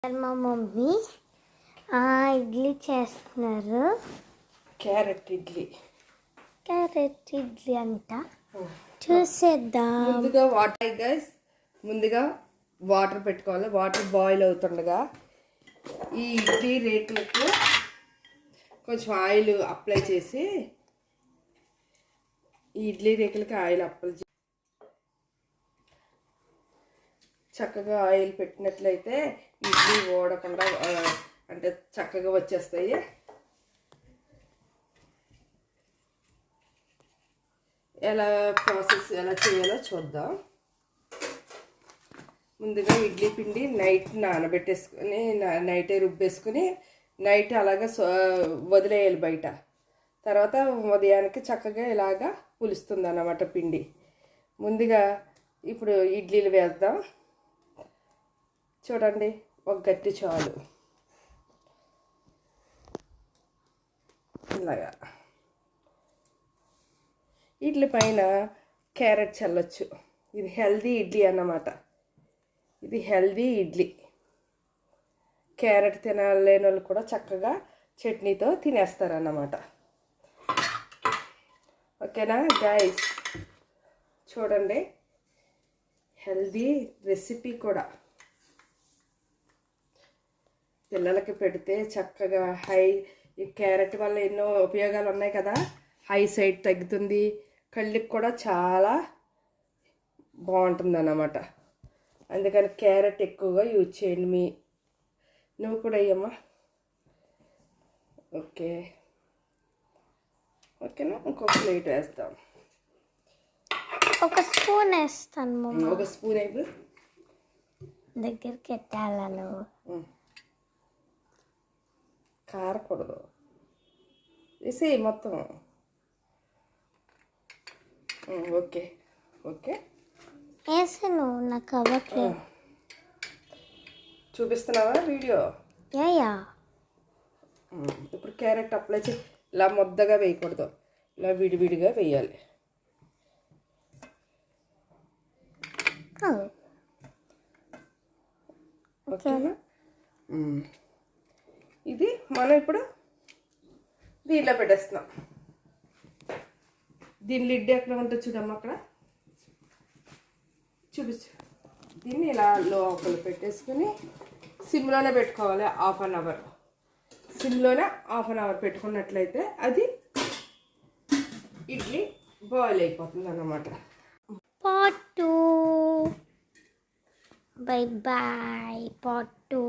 మా మమ్మీ ఇడ్లీ చేస్తున్నారు. క్యారెట్ ఇడ్లీ అంట చూసేద్దాం. ముందుగా వాటర్ పెట్టుకోవాలి. వాటర్ బాయిల్ అవుతుండగా ఈ ఇడ్లీ రేకులకు కొంచెం ఆయిల్ అప్లై చేసి చక్కగా ఆయిల్ పెట్టినట్లయితే ఇడ్లీ ఓడకుండా అంటే చక్కగా వచ్చేస్తాయి. ప్రాసెస్ ఎలా చేయాలో చూద్దాం. ముందుగా ఇడ్లీ పిండి నైట్ నానబెట్టేసుకొని నైటే రుబ్బేసుకుని నైట్ అలాగా వదిలేయాలి బయట. తర్వాత ఉదయానికి చక్కగా ఇలాగా పులుస్తుంది అన్నమాట పిండి. ముందుగా ఇప్పుడు ఇడ్లీలు వేద్దాం. చూడండి, ఒక గట్టి చాలు ఇలాగా. ఇడ్లీ పైన క్యారెట్ చల్లొచ్చు. ఇది హెల్దీ ఇడ్లీ అన్నమాట. ఇది హెల్దీ ఇడ్లీ. క్యారెట్ తినలేని వాళ్ళు కూడా చక్కగా చట్నీతో తినేస్తారన్నమాట. ఓకేనా గైస్, చూడండి, హెల్దీ రెసిపీ కూడా. పిల్లలకి పెడితే చక్కగా ఈ క్యారెట్ వల్ల ఎన్నో ఉపయోగాలు ఉన్నాయి కదా. హై సైట్ తగ్గుతుంది, కళ్ళకి కూడా చాలా బాగుంటుంది అన్నమాట. అందుకని క్యారెట్ ఎక్కువగా యూజ్ చేయండి. నువ్వు కూడా అయ్యమ్మా. ఓకేనా, ఇంకొక ప్లేట్ వేస్తాం. ఒక స్పూన్ వేస్తాను. ఒక స్పూన్ అయిపో దగ్గరికి పెట్టాలను. కారకూడదు, వేసే మొత్తం. ఓకే వేసాను. నాకు అవ్వట్లేదు. చూపిస్తున్నావా వీడియో? యా. ఇప్పుడు క్యారెట్ అప్లై చేసి ఇలా ముద్దగా వేయకూడదు, ఇలా విడివిడిగా వేయాలి. ఓకేనా? ఇది మనం ఇప్పుడు దీంట్లో పెట్టేస్తున్నాం. దీని లిడ్ ఎక్కడ ఉంటుంది చూడమ్మా, అక్కడ చూపించు. దీన్ని ఇలా లోపల పెట్టేసుకుని సిమ్లోనే పెట్టుకోవాలి. హాఫ్ అన్ అవర్ సిమ్లోనే పెట్టుకున్నట్లయితే అది ఇడ్లీ బాయిల్ అయిపోతుంది అన్నమాట. పార్ట్ 2. By part 2.